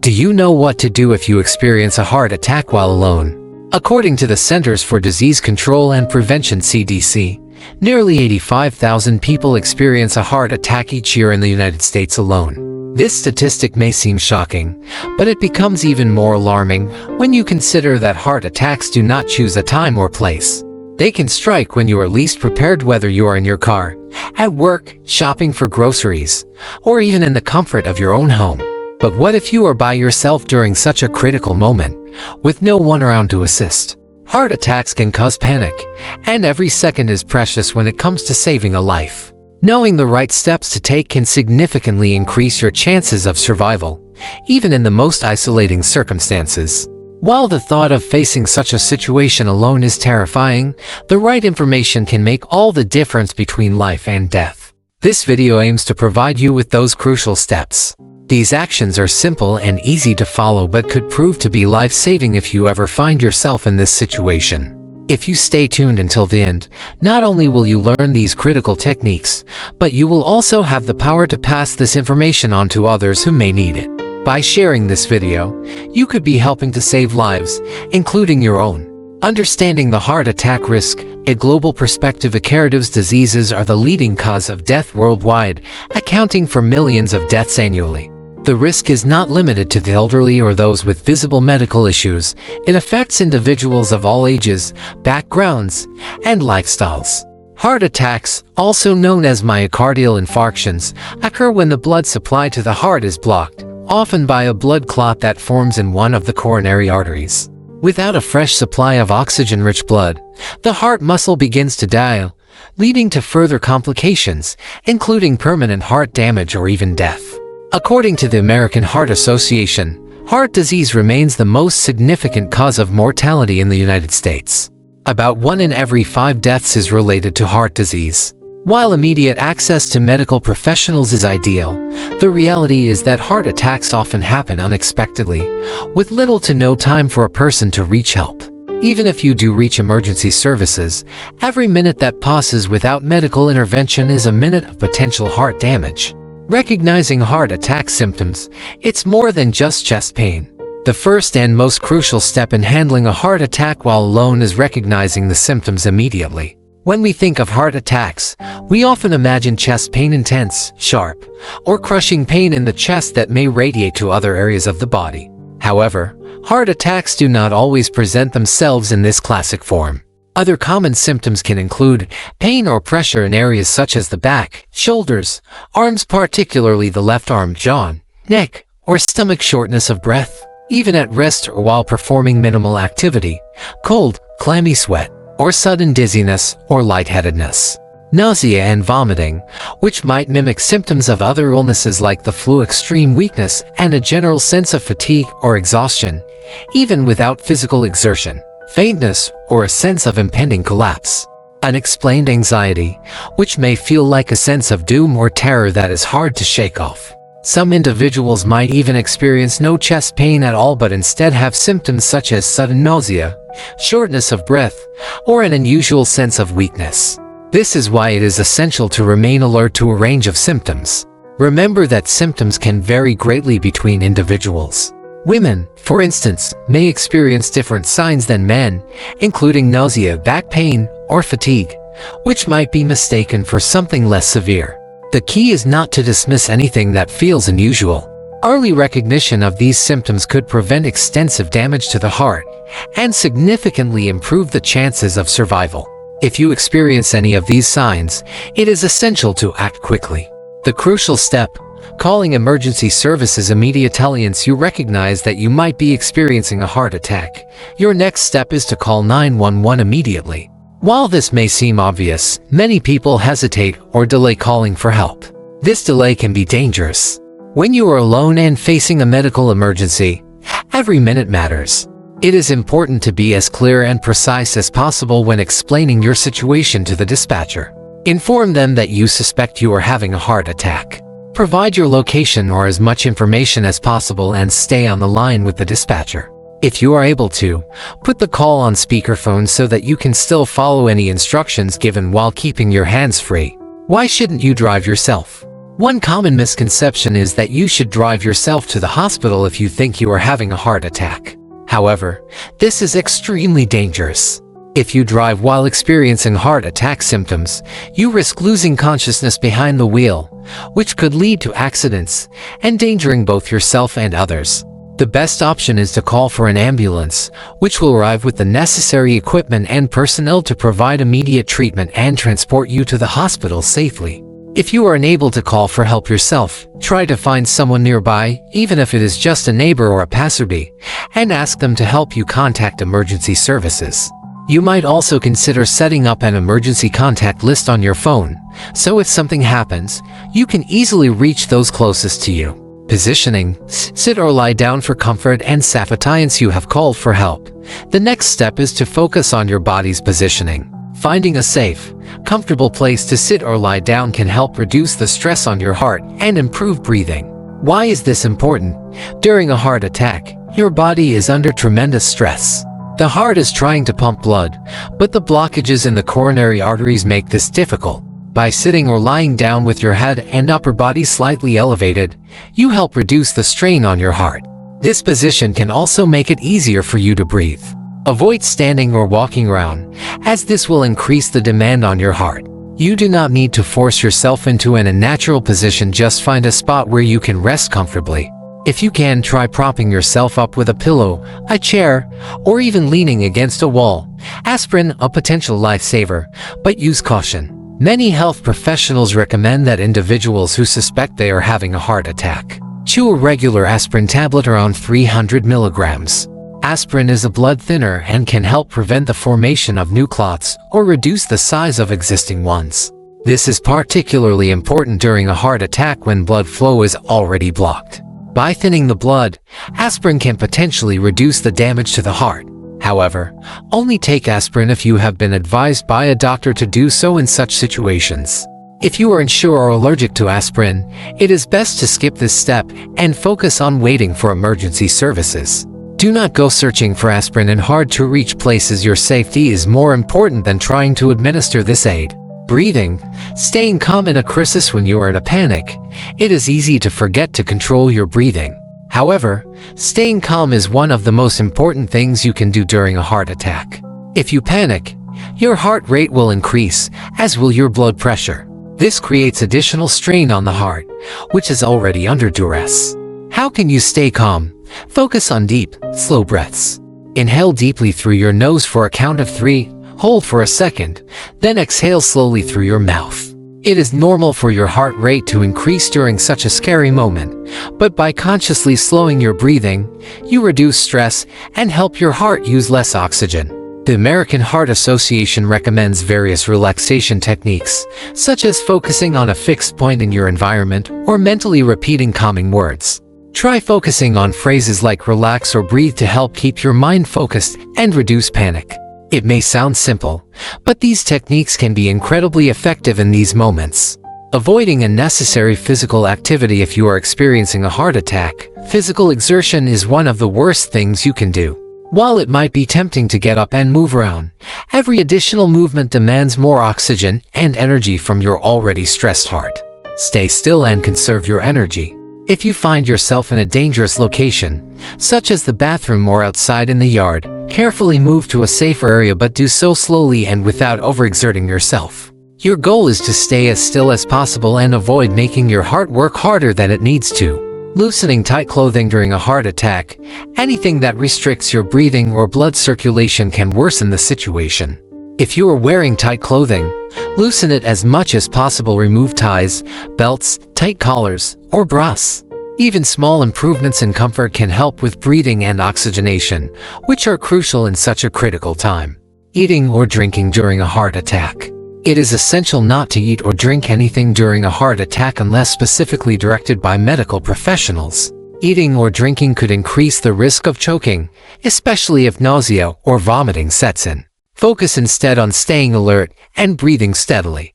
Do you know what to do if you experience a heart attack while alone? According to the Centers for Disease Control and Prevention (CDC), nearly 85,000 people experience a heart attack each year in the United States alone. This statistic may seem shocking, but it becomes even more alarming when you consider that heart attacks do not choose a time or place. They can strike when you are least prepared, whether you are in your car, at work, shopping for groceries, or even in the comfort of your own home. But what if you are by yourself during such a critical moment, with no one around to assist? Heart attacks can cause panic, and every second is precious when it comes to saving a life. Knowing the right steps to take can significantly increase your chances of survival, even in the most isolating circumstances. While the thought of facing such a situation alone is terrifying, the right information can make all the difference between life and death. This video aims to provide you with those crucial steps. These actions are simple and easy to follow, but could prove to be life-saving if you ever find yourself in this situation. If you stay tuned until the end, not only will you learn these critical techniques, but you will also have the power to pass this information on to others who may need it. By sharing this video, you could be helping to save lives, including your own. Understanding the heart attack risk, a global perspective. Heart diseases are the leading cause of death worldwide, accounting for millions of deaths annually. The risk is not limited to the elderly or those with visible medical issues. It affects individuals of all ages, backgrounds, and lifestyles. Heart attacks, also known as myocardial infarctions, occur when the blood supply to the heart is blocked, often by a blood clot that forms in one of the coronary arteries. Without a fresh supply of oxygen-rich blood, the heart muscle begins to die, leading to further complications, including permanent heart damage or even death. According to the American Heart Association, heart disease remains the most significant cause of mortality in the United States. About 1 in every 5 deaths is related to heart disease. While immediate access to medical professionals is ideal, the reality is that heart attacks often happen unexpectedly, with little to no time for a person to reach help. Even if you do reach emergency services, every minute that passes without medical intervention is a minute of potential heart damage. Recognizing heart attack symptoms, it's more than just chest pain. The first and most crucial step in handling a heart attack while alone is recognizing the symptoms immediately. When we think of heart attacks, we often imagine chest pain, intense, sharp, or crushing pain in the chest that may radiate to other areas of the body. However, heart attacks do not always present themselves in this classic form. Other common symptoms can include pain or pressure in areas such as the back, shoulders, arms, particularly the left arm, jaw, neck, or stomach, shortness of breath, even at rest or while performing minimal activity, cold, clammy sweat, or sudden dizziness or lightheadedness, nausea and vomiting, which might mimic symptoms of other illnesses like the flu, extreme weakness, and a general sense of fatigue or exhaustion, even without physical exertion, faintness, or a sense of impending collapse. Unexplained anxiety, which may feel like a sense of doom or terror that is hard to shake off. Some individuals might even experience no chest pain at all, but instead have symptoms such as sudden nausea, shortness of breath, or an unusual sense of weakness. This is why it is essential to remain alert to a range of symptoms. Remember that symptoms can vary greatly between individuals. Women, for instance, may experience different signs than men, including nausea, back pain, or fatigue, which might be mistaken for something less severe. The key is not to dismiss anything that feels unusual. Early recognition of these symptoms could prevent extensive damage to the heart and significantly improve the chances of survival. If you experience any of these signs, it is essential to act quickly. The crucial step: calling emergency services immediately. Once you recognize that you might be experiencing a heart attack, your next step is to call 911 immediately. While this may seem obvious, many people hesitate or delay calling for help. This delay can be dangerous. When you are alone and facing a medical emergency, every minute matters. It is important to be as clear and precise as possible when explaining your situation to the dispatcher. Inform them that you suspect you are having a heart attack. Provide your location or as much information as possible and stay on the line with the dispatcher. If you are able to, put the call on speakerphone so that you can still follow any instructions given while keeping your hands free. Why shouldn't you drive yourself? One common misconception is that you should drive yourself to the hospital if you think you are having a heart attack. However, this is extremely dangerous. If you drive while experiencing heart attack symptoms, you risk losing consciousness behind the wheel, which could lead to accidents, endangering both yourself and others. The best option is to call for an ambulance, which will arrive with the necessary equipment and personnel to provide immediate treatment and transport you to the hospital safely. If you are unable to call for help yourself, try to find someone nearby, even if it is just a neighbor or a passerby, and ask them to help you contact emergency services. You might also consider setting up an emergency contact list on your phone, so if something happens, you can easily reach those closest to you. Positioning: sit or lie down for comfort and safety once you have called for help. The next step is to focus on your body's positioning. Finding a safe, comfortable place to sit or lie down can help reduce the stress on your heart and improve breathing. Why is this important? During a heart attack, your body is under tremendous stress. The heart is trying to pump blood, but the blockages in the coronary arteries make this difficult. By sitting or lying down with your head and upper body slightly elevated, you help reduce the strain on your heart. This position can also make it easier for you to breathe. Avoid standing or walking around, as this will increase the demand on your heart. You do not need to force yourself into an unnatural position, just find a spot where you can rest comfortably. If you can, try propping yourself up with a pillow, a chair, or even leaning against a wall. Aspirin, a potential lifesaver, but use caution. Many health professionals recommend that individuals who suspect they are having a heart attack chew a regular aspirin tablet around 300 milligrams. Aspirin is a blood thinner and can help prevent the formation of new clots or reduce the size of existing ones. This is particularly important during a heart attack when blood flow is already blocked. By thinning the blood, aspirin can potentially reduce the damage to the heart. However, only take aspirin if you have been advised by a doctor to do so in such situations. If you are unsure or allergic to aspirin, it is best to skip this step and focus on waiting for emergency services. Do not go searching for aspirin in hard-to-reach places. Your safety is more important than trying to administer this aid. Breathing: staying calm in a crisis. When you are in a panic, it is easy to forget to control your breathing. However, staying calm is one of the most important things you can do during a heart attack. If you panic, your heart rate will increase, as will your blood pressure. This creates additional strain on the heart, which is already under duress. How can you stay calm? Focus on deep, slow breaths. Inhale deeply through your nose for a count of 3. Hold for a second, then exhale slowly through your mouth. It is normal for your heart rate to increase during such a scary moment, but by consciously slowing your breathing, you reduce stress and help your heart use less oxygen. The American Heart Association recommends various relaxation techniques, such as focusing on a fixed point in your environment or mentally repeating calming words. Try focusing on phrases like relax or breathe to help keep your mind focused and reduce panic. It may sound simple, but these techniques can be incredibly effective in these moments. Avoiding unnecessary physical activity. If you are experiencing a heart attack, physical exertion is one of the worst things you can do. While it might be tempting to get up and move around, every additional movement demands more oxygen and energy from your already stressed heart. Stay still and conserve your energy. If you find yourself in a dangerous location, such as the bathroom or outside in the yard, carefully move to a safer area, but do so slowly and without overexerting yourself. Your goal is to stay as still as possible and avoid making your heart work harder than it needs to. Loosening tight clothing during a heart attack. Anything that restricts your breathing or blood circulation can worsen the situation. If you are wearing tight clothing, loosen it as much as possible. Remove ties, belts, tight collars, or bras. Even small improvements in comfort can help with breathing and oxygenation, which are crucial in such a critical time. Eating or drinking during a heart attack. It is essential not to eat or drink anything during a heart attack unless specifically directed by medical professionals. Eating or drinking could increase the risk of choking, especially if nausea or vomiting sets in. Focus instead on staying alert and breathing steadily.